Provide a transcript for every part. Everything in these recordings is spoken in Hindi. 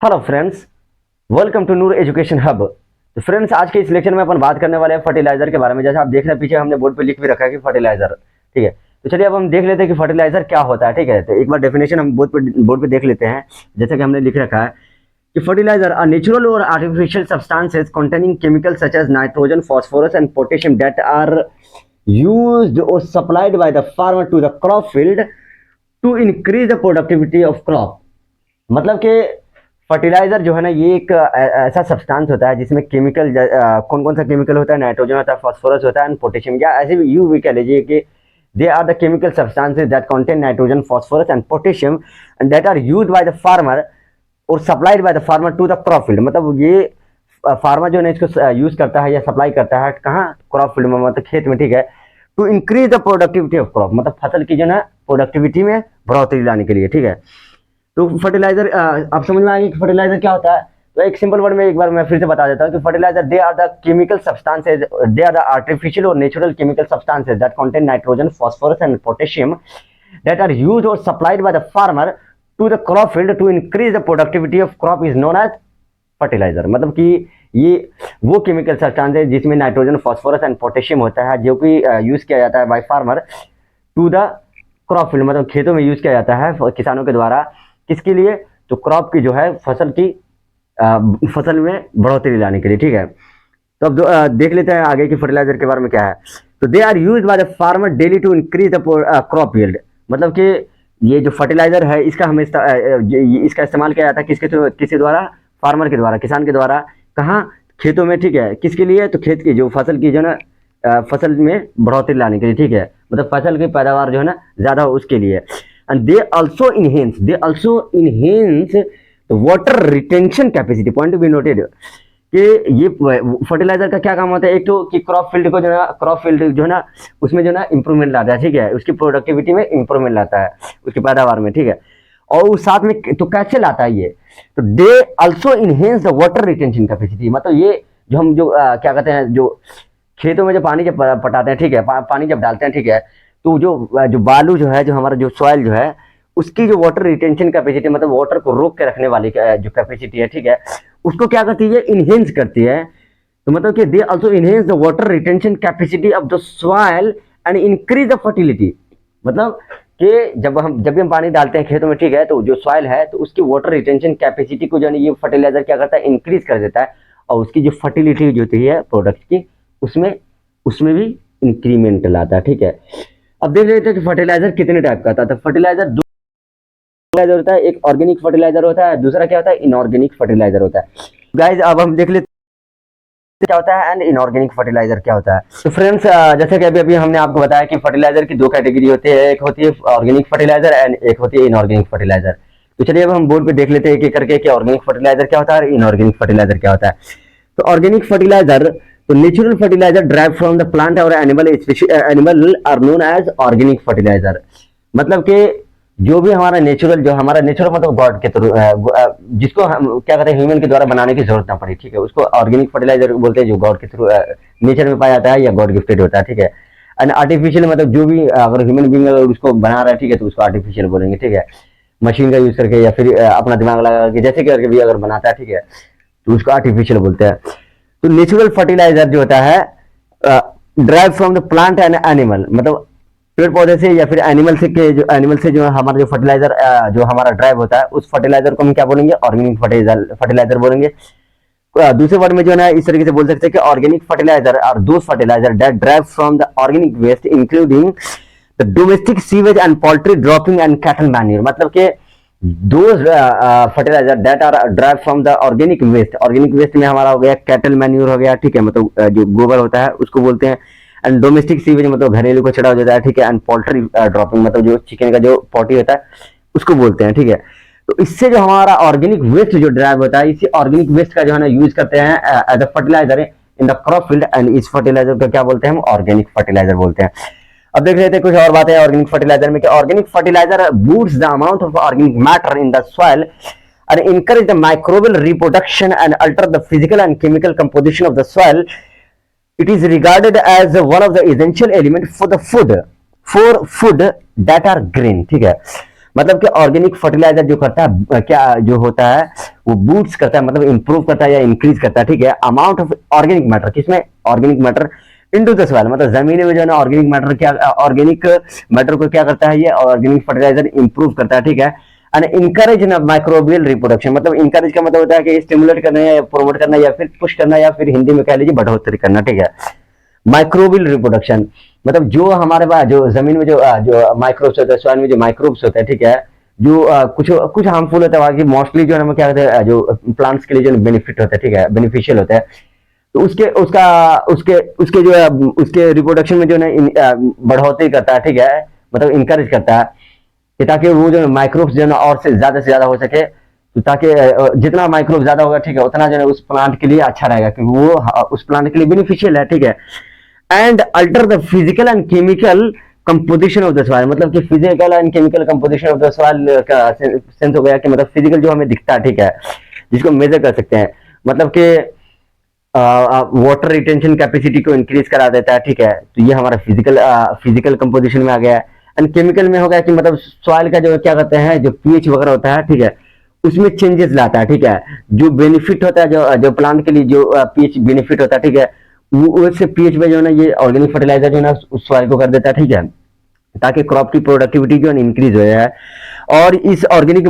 Hello friends, welcome to Noor education hub. तो फ्रेंड्स, आज के इस लेक्चर में अपन बात करने वाले हैं फर्टिलाइजर के बारे में। जैसे आप देख रहे हैं, पीछे हमने बोर्ड पे लिख भी रखा है कि फर्टिलाइजर। ठीक है, तो चलिए अब हम देख लेते हैं कि फर्टिलाइजर क्या होता है। ठीक है, तो एक बार डेफिनेशन हम बोर्ड पे देख लेते हैं। जैसे कि हमने लिख रखा है कि फर्टिलाइजर आर नेचुरल और artificial substances containing chemical such as nitrogen, phosphorus and potassium that are used or supplied by the farmer to the crop field to increase the productivity of crop। मतलब कि फर्टिलाइजर जो है ना, ये एक ऐसा सब्सटेंस होता है जिसमें केमिकल कौन कौन सा केमिकल होता है, नाइट्रोजन होता है, फास्फोरस होता है एंड पोटेशियम, या ऐसे भी यू भी कह लीजिए कि they are the chemical substances that contain nitrogen, phosphorus and potassium and that are used by the farmer और supplied by the farmer to the crop field. मतलब ये फार्मर जो है इसको यूज करता है या सप्लाई करता है कहाँ, क्रॉप फील्ड में, मतलब खेत में। ठीक है, to increase the productivity of crop, मतलब फसल की जो है प्रोडक्टिविटी में बढ़ोतरी लाने के लिए। ठीक है, तो फर्टिलाइजर आप समझ में आएंगे कि फर्टिलाइजर क्या होता है। तो एक सिंपल वर्ड में एक बार मैं फिर से बता देता हूँ कि fertiliser they are the chemical substances, they are the artificial और natural chemical substances that contain nitrogen, phosphorus and potassium that are used और supplied by the farmer to the crop field to increase the productivity of crop is known as fertiliser. मतलब कि ये वो केमिकल सब्सटेंस है जिसमें नाइट्रोजन, फॉस्फोरस एंड पोटेशियम होता है, जो कि यूज किया जाता है by farmer to the crop field, मतलब खेतों में यूज किया जाता है किसानों के द्वारा। किसके लिए? तो क्रॉप की जो है फसल में बढ़ोतरी लाने के लिए। ठीक है, तो अब देख लेते हैं आगे की फर्टिलाइजर के बारे में क्या है। तो they are use by the farmer daily to increase the crop yield. मतलब कि ये जो फर्टिलाइजर है इसका हमें इसका इस्तेमाल किया जाता है किसके द्वारा? फार्मर के द्वारा, किसान के द्वारा। कहाँ? खेतों में। ठीक है, किसके लिए? तो खेत की जो फसल की जो ना फसल में बढ़ोतरी लाने के लिए। ठीक है, मतलब फसल की पैदावार जो है ना ज्यादा हो उसके लिए। And they also enhance water retention capacity. Point to be noted कि ये फर्टिलाइजर का क्या काम होता है। एक तो कि क्रॉप फील्ड को जो है क्रॉप फील्ड जो है ना उसमें जो है ना इंप्रूवमेंट लाता है। ठीक है, उसकी प्रोडक्टिविटी में इंप्रूवमेंट लाता है, उसकी पैदावार में। ठीक है, और उस साथ में तो कैसे लाता है ये? तो they also enhance the water retention capacity. मतलब ये जो हम जो क्या कहते हैं, जो खेतों में जो पानी जब पटाते हैं, ठीक है, पानी जब डालते हैं, ठीक है, तो जो बालू जो है, जो हमारा जो सॉइल जो है, उसकी जो वाटर रिटेंशन कैपेसिटी, मतलब वाटर को रोक के रखने वाली जो कैपेसिटी है, ठीक है, उसको क्या करती है? इनहेंस करती है। तो मतलब कि they also enhance the water retention capacity of the soil and increase the fertility. मतलब कि जब भी हम पानी डालते हैं खेतों में, ठीक है, तो जो सॉइल है तो उसकी वाटर रिटेंशन कैपेसिटी को जो है ये फर्टिलाइजर क्या करता है? इंक्रीज कर देता है, और उसकी जो फर्टिलिटी जो होती है प्रोडक्ट की, उसमें उसमें भी इंक्रीमेंट लाता है। ठीक है, अब देख लेते हैं कि फर्टिलाइजर कितने टाइप का आता है। तो फर्टिलाइजर दो फर्टिलाइजर होता है, एक ऑर्गेनिक फर्टिलाइजर होता है, दूसरा क्या होता है? इनऑर्गेनिक फर्टिलाइजर होता है। गाइज, अब हम देख लेते क्या होता है एंड इनऑर्गेनिक फर्टिलाइजर क्या होता है। तो फ्रेंड्स, जैसे कि अभी अभी हमने आपको बताया कि फर्टिलाइजर की दो कैटेगरी होती है, एक होती है ऑर्गेनिक फर्टिलाइजर एंड एक होती है इनऑर्गेनिक फर्टिलाइजर। तो चलिए अब हम बोर्ड पे देख लेते हैं एक एक करके कि ऑर्गेनिक फर्टिलाइजर क्या होता है और इनऑर्गेनिक फर्टिलाइजर क्या होता है। तो ऑर्गेनिक फर्टिलाइजर, तो natural fertiliser drive from the plant और animal are known as organic fertiliser. मतलब कि जो भी हमारा नेचुरल, जो हमारा नेचुरल मतलब गॉड के थ्रू, जिसको हम क्या कहते हैं, ह्यूमन के द्वारा बनाने की जरूरत ना पड़ी, ठीक है, उसको ऑर्गेनिक फर्टिलाइजर बोलते हैं, जो गॉड के थ्रू नेचर में पाया जाता है या गॉड गिफ्टेड होता है। ठीक है, एंड आर्टिफिशियल मतलब जो भी अगर ह्यूमन बींग अगर उसको बना रहा है, ठीक है, तो उसको आर्टिफिशियल बोलेंगे। ठीक है, मशीन का यूज करके या फिर अपना दिमाग लगा के जैसे करके भी अगर बनाता है, ठीक है, तो उसको आर्टिफिशियल बोलते हैं। तो नेचुरल फर्टिलाइजर जो होता है drive from the plant and animal, मतलब पेड़ पौधे से या फिर एनिमल से जो हमारा जो फर्टिलाइजर जो हमारा ड्राइव होता है, उस फर्टिलाइजर को हम क्या बोलेंगे? ऑर्गेनिक फर्टिलाइजर बोलेंगे। दूसरे वर्ड में जो है ना इस तरीके से बोल सकते हैं कि ऑर्गेनिक फर्टिलाइजर और those fertilizer that drive from the organic waste including the domestic sewage and poultry dropping and cattle manure. मतलब कि those fertilizer that are drive from the organic waste. Organic waste में हमारा हो गया कैटल मैन्यूर हो गया, ठीक है, मतलब जो गोबर होता है उसको बोलते हैं। एंड डोमेस्टिक सीवेज मतलब घरेलू कचरा हो जाता है, ठीक है, एंड पोल्ट्री ड्रॉपिंग मतलब जो चिकन का जो पॉटी होता है उसको बोलते हैं। ठीक है, तो इससे जो हमारा ऑर्गेनिक वेस्ट जो ड्राइव होता है, इसी ऑर्गेनिक वेस्ट का जो है ना यूज करते हैं as a fertilizer in the crop field, and इस फर्टिलाइजर को क्या बोलते हैं? हम ऑर्गेनिक फर्टिलाइजर बोलते हैं। अब देख लेते हैं कुछ और बातें ऑर्गेनिक फर्टिलाइजर में कि organic fertilizer boosts the amount of organic matter in the soil and encourage the microbial reproduction and alter the physical and chemical composition of the soil. It is regarded as one of the essential element for the food that are green। ठीक है, मतलब कि ऑर्गेनिक फर्टिलाइजर जो करता है क्या जो होता है वो बूस्ट करता है, मतलब इंप्रूव करता है या इंक्रीज करता है, ठीक है, अमाउंट ऑफ ऑर्गेनिक मैटर, किसमें organic matter into the soil, मतलब जमीन में जो है ना ऑर्गेनिक मैटर क्या ऑर्गेनिक मैटर को क्या करता है, ये ऑर्गेनिक फर्टिलाइजर इंप्रूव करता है, ठीक है। एंड इनकरेज ना माइक्रोबियल रिप्रोडक्शन, मतलब इनकरेज का मतलब होता है कि स्टिमुलेट करना या प्रमोट करना या फिर पुश करना या फिर हिंदी में कह लीजिए बढ़ोतरी करना, ठीक है। माइक्रोबियल रिप्रोडक्शन मतलब जो हमारे पास जो जमीन में जो माइक्रोब्स होते हैं, सॉइल में जो माइक्रोब्स होते हैं, ठीक है, जो कुछ कुछ हार्मफुल होता है बाकी मोस्टली जो है हम क्या कहते हैं जो प्लांट्स के लिए जो बेनिफिट होता है, ठीक है, बेनिफिशियल होता है, तो उसके उसका उसके उसके जो है उसके रिप्रोडक्शन में जो है बढ़ोतरी करता है, ठीक है, मतलब इंकरेज करता है कि ताकि वो जो माइक्रोब्स जो है और से ज्यादा हो सके, तो ताकि जितना माइक्रोब ज्यादा होगा, ठीक है, उतना जो है उस प्लांट के लिए अच्छा रहेगा क्योंकि वो उस प्लांट के लिए बेनिफिशियल है, ठीक है। And alter the physical and chemical composition of the soil, मतलब कि physical and chemical composition of the soil का सेंस हो गया कि मतलब फिजिकल जो हमें दिखता है, ठीक है, जिसको मेजर कर सकते हैं, मतलब कि वाटर रिटेंशन कैपेसिटी को इंक्रीज करा देता है, ठीक है, तो ये हमारा फिजिकल कंपोजिशन में आ गया है। एंड केमिकल में हो गया कि मतलब सॉइल का जो क्या कहते हैं जो पीएच वगैरह होता है, ठीक है, उसमें चेंजेस लाता है, ठीक है, जो बेनिफिट होता है जो जो प्लांट के लिए जो पीएच बेनिफिट होता है, ठीक है, वो उससे पीएच में जो है ना ये ऑर्गेनिक फर्टिलाइजर जो है ना उस सॉइल को कर देता है, ठीक है, ताकि क्रॉप की प्रोडक्टिविटी जो है इंक्रीज हो जाए। और इस ऑर्गेनिक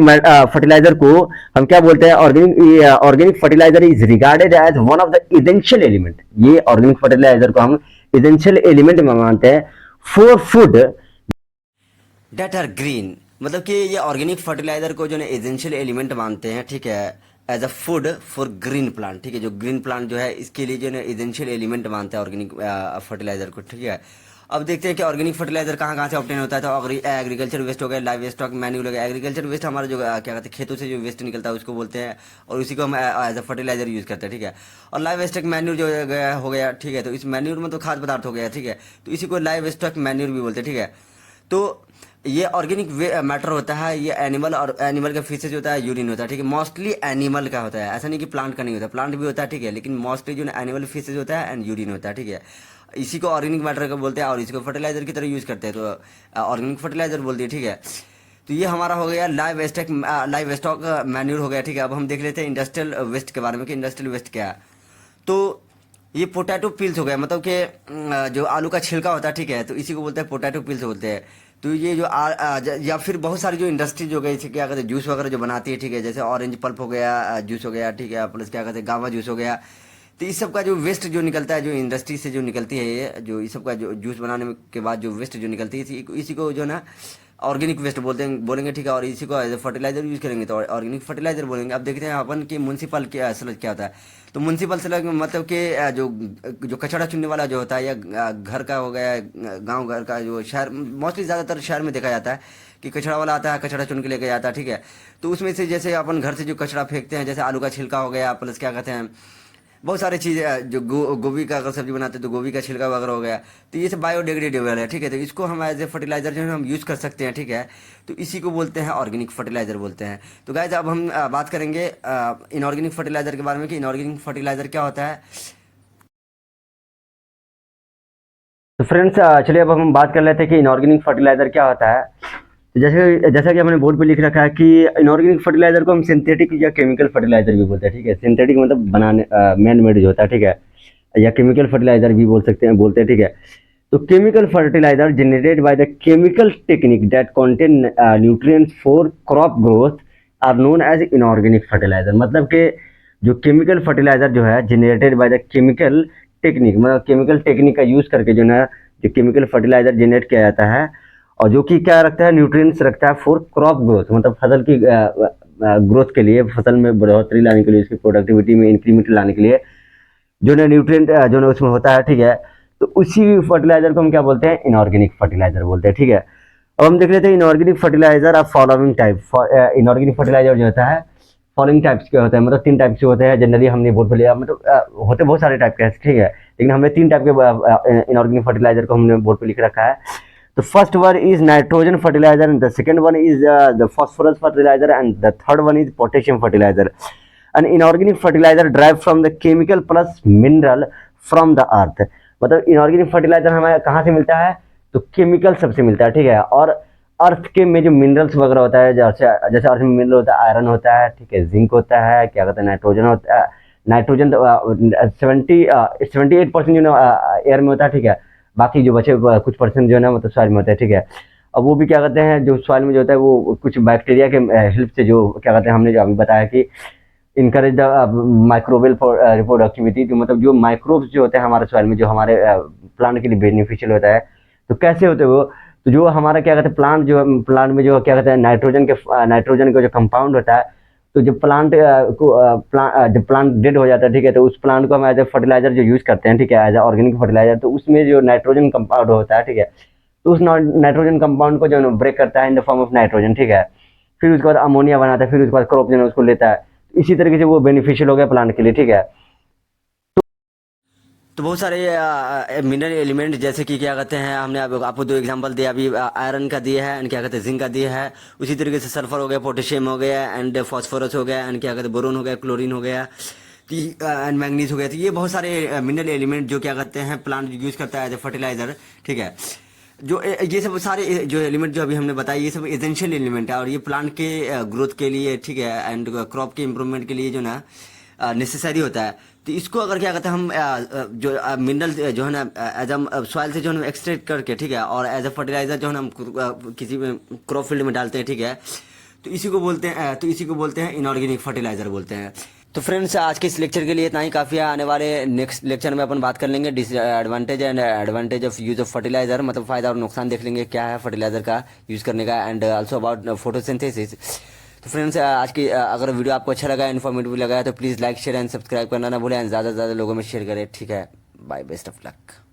फर्टिलाइजर को हम क्या बोलते हैं, organic fertilizer is regarded as one of the essential element, ये ऑर्गेनिक फर्टिलाइजर को हम इसेंशियल एलिमेंट में मानते हैं for food that are green, मतलब कि ये ऑर्गेनिक फर्टिलाइजर को जो है एसेंशियल एलिमेंट मानते हैं, ठीक है, as a food for green plant, ठीक है, जो ग्रीन प्लांट जो है इसके लिए जो है एसेंशियल एलिमेंट मानते हैं ऑर्गेनिक फर्टिलाइजर को, ठीक है। अब देखते हैं कि ऑर्गेनिक फर्टिलाइजर कहाँ कहाँ से ऑब्टेन होता है, तो एग्रीकल्चर वेस्ट हो गया, लाइव स्टॉक मैन्यूर हो गया, एग्रीकल्चर वेस्ट हमारा जो क्या कहते हैं खेतों से जो वेस्ट निकलता है उसको बोलते हैं और उसी को हम एज अ फर्टिलाइजर यूज़ करते हैं, ठीक है। और लाइव स्टॉक मैन्यूर जो हो गया, ठीक है, तो इस मैन्यूर में तो खाद्य पदार्थ हो गया, ठीक है, तो इसी को लाइव स्टॉक मैन्यूर भी बोलते हैं, ठीक है। तो ये ऑर्गेनिक मैटर होता है, ये एनिमल और एनिमल का फीसेज होता है, यूरिन होता है, ठीक है, मोस्टली एनिमल का होता है, ऐसा नहीं कि प्लांट का नहीं होता, प्लांट भी होता है, ठीक है, लेकिन मोस्टली जो एनिमल फीसेज होता है एंड यूरिन होता है, ठीक है। इसी को ऑर्गेनिक मैटर का बोलते हैं और इसको फर्टिलाइजर की तरह यूज़ करते हैं, तो ऑर्गेनिक फर्टिलाइजर बोलते हैं, ठीक है। तो ये हमारा हो गया लाइव स्टॉक मैन्यूर हो गया, ठीक है। अब हम देख लेते हैं इंडस्ट्रियल वेस्ट के बारे में कि इंडस्ट्रियल वेस्ट क्या है। तो ये पोटैटो पिल्स हो गया, मतलब कि जो आलू का छिलका होता है, ठीक है, तो इसी को बोलते हैं पोटैटो पिल्स बोलते हैं। तो ये जो या फिर बहुत सारी जो इंडस्ट्री जो गई थी क्या कहते हैं जूस वगैरह जो बनाती है, ठीक है, जैसे ऑरेंज पल्प हो गया, जूस हो गया, ठीक है, प्लस क्या कहते हैं गावा जूस हो गया। तो इस सब का जो वेस्ट जो निकलता है, जो इंडस्ट्री से जो निकलती है, ये जो इस सब का जो जूस बनाने के बाद जो वेस्ट जो निकलती है, इसी को जो ना ऑर्गेनिक वेस्ट बोलेंगे, ठीक है, और इसी को एज ए फर्टिलाइजर यूज़ करेंगे तो ऑर्गेनिक फर्टिलाइजर बोलेंगे। अब देखते हैं अपन कि म्यूनसिपल स्लज क्या होता है। तो म्यूनसिपल स्लज मतलब कि जो जो कचरा चुनने वाला जो होता है, या घर का हो गया, गांव घर का, जो शहर मोस्टली ज़्यादातर शहर में देखा जाता है कि कचरा वाला आता है, कचरा चुन के लेके जाता है, ठीक है। तो उसमें से जैसे अपन घर से जो कचरा फेंकते हैं, जैसे आलू का छिलका हो गया, प्लस क्या कहते हैं बहुत सारी चीज़ें, जो गोभी का अगर सब्जी बनाते हैं तो गोभी का छिलका वगैरह हो गया, तो ये सब बायोडिग्रेडेबल है, ठीक है, तो इसको हम एज ए फर्टिलाइजर जो है हम यूज़ कर सकते हैं, ठीक है। तो इसी को बोलते हैं ऑर्गेनिक फर्टिलाइजर बोलते हैं। तो गाइस अब हम बात करेंगे इनऑर्गेनिक फर्टिलाइजर के बारे में कि इनऑर्गेनिक फर्टिलाइजर क्या होता है। तो फ्रेंड्स चलिए अब हम बात कर लेते हैं कि इनऑर्गेनिक फर्टिलाइजर क्या होता है। तो जैसा कि हमने बोर्ड पे लिख रखा है कि इनऑर्गेनिक फर्टिलाइजर को हम सिंथेटिक या केमिकल फर्टिलाइजर भी बोलते हैं, ठीक है। सिंथेटिक मतलब बनाने मैन मेड जो होता है, ठीक है, या केमिकल फर्टिलाइजर भी बोलते हैं, ठीक है। तो chemical fertilizer generated by the chemical technique that contain nutrients for crop growth are known as inorganic fertilizer, मतलब कि जो केमिकल फर्टिलाइजर जो है generated by the chemical technique, मतलब केमिकल टेक्निक का यूज करके जो है जो केमिकल फर्टिलाइजर जनरेट किया जाता है और जो कि क्या रखता है न्यूट्रिएंट्स रखता है फॉर क्रॉप ग्रोथ, मतलब फसल की ग्रोथ के लिए, फसल में बढ़ोतरी लाने के लिए, उसकी प्रोडक्टिविटी में इंक्रीमेंट लाने के लिए जो ना न्यूट्रिएंट जो ना उसमें होता है, ठीक है। तो उसी फर्टिलाइजर को हम क्या बोलते हैं, इनऑर्गेनिक फर्टिलाइजर बोलते हैं, ठीक है। अब हम देख लेते हैं inorganic fertilizer of following type. Inorganic fertilizer जो होता है फॉलोइंग टाइप्स के होते हैं, मतलब 3 टाइप के होते हैं जनरली, हमने बोर्ड पर लिया, मतलब होते बहुत सारे टाइप के हैं, ठीक है, लेकिन हमने 3 टाइप के इनऑर्गेनिक फर्टिलाइजर को हमने बोर्ड पर लिख रखा है। The first one is nitrogen fertilizer, and the second one is the phosphorus fertilizer, and the third one is potassium fertilizer. An inorganic fertilizer derived from the chemical plus mineral from the earth. मतलब inorganic fertilizer हमें कहाँ से मिलता है, तो केमिकल सबसे मिलता है, ठीक है, और अर्थ के में जो मिनरल्स वगैरह होता है, जैसे जैसे अर्थ में मिनरल होता है, आयरन होता है, ठीक है, जिंक होता है, क्या कहते हैं, नाइट्रोजन होता है। नाइट्रोजन तो 78% जो ना एयर में होता है, ठीक है। बाकी जो बचे कुछ परसेंट जो है ना मतलब सॉइल में होता है, ठीक है। अब वो भी क्या कहते हैं, जो सॉइल में जो होता है वो कुछ बैक्टीरिया के हेल्प से, जो क्या कहते हैं, हमने जो अभी बताया कि इनकरेज द माइक्रोबियल फॉर रिप्रोडक्टिविटी, जो मतलब जो माइक्रोब्स जो होते हैं हमारे सॉइल में, जो हमारे प्लांट के लिए बेनिफिशियल होता है। तो कैसे होते हैं वो, तो जो हमारा क्या कहते हैं प्लांट में जो क्या कहते हैं नाइट्रोजन का जो कंपाउंड होता है, तो जब जब प्लांट डेड हो जाता है, ठीक है, तो उस प्लांट को हम एज ए फर्टिलाइजर जो यूज करते हैं, ठीक है, एज ए ऑर्गेनिक फर्टिलाइजर, तो उसमें जो नाइट्रोजन कंपाउंड होता है, ठीक है, तो उस नाइट्रोजन कंपाउंड को जो ब्रेक करता है in the form of nitrogen, ठीक है। फिर उसके बाद अमोनिया बनाता है, फिर उसके बाद क्रॉप जो है उसको लेता है। इसी तरीके से वो बेनिफिशियल हो गया प्लांट के लिए, ठीक है। तो बहुत सारे मिनरल एलिमेंट, जैसे कि क्या कहते हैं, हमने आपको दो एग्जांपल दिया अभी, आयरन का दिया है एंड क्या कहते हैं जिंक का दिया है। उसी तरीके से सल्फर हो गया, पोटेशियम हो गया एंड फॉस्फोरस हो गया एंड क्या कहते हैं बोरोन हो गया, क्लोरीन हो गया एंड मैंगनीज हो गया। तो ये बहुत सारे मिनरल एलिमेंट जो क्या कहते हैं प्लांट यूज करता है एज ए फर्टिलाइजर, ठीक है। ये सब सारे जो एलिमेंट जो अभी हमने बताया, ये सब एसेंशियल एलिमेंट है और ये प्लांट के ग्रोथ के लिए, ठीक है, एंड क्रॉप के इम्प्रूवमेंट के लिए जो ना नेसेसरी होता है। तो इसको अगर क्या कहते हैं हम जो मिनरल जो है ना एज अ सॉइल से जो है एक्सट्रैक्ट करके, ठीक है, और एज अ फर्टिलाइजर जो है ना हम किसी क्रॉप फील्ड में डालते हैं, ठीक है। तो इसी को बोलते हैं इनऑर्गेनिक फर्टिलाइजर बोलते हैं। तो फ्रेंड्स, आज के इस लेक्चर के लिए इतना ही काफ़ी है। आने वाले नेक्स्ट लेक्चर में अपन बात कर लेंगे disadvantage and advantage of use of fertilizer, मतलब फ़ायदा और नुकसान देख लेंगे क्या है फर्टिलाइजर का यूज़ करने का, एंड आल्सो अबाउट फोटोसिंथेसिस। तो फ्रेंड्स, आज की अगर वीडियो आपको अच्छा लगा, इन्फॉर्मेटिव लगा है, तो please like share and subscribe करना ना भूलें एंड ज़्यादा से ज़्यादा लोगों में शेयर करें, ठीक है। Bye, best of luck.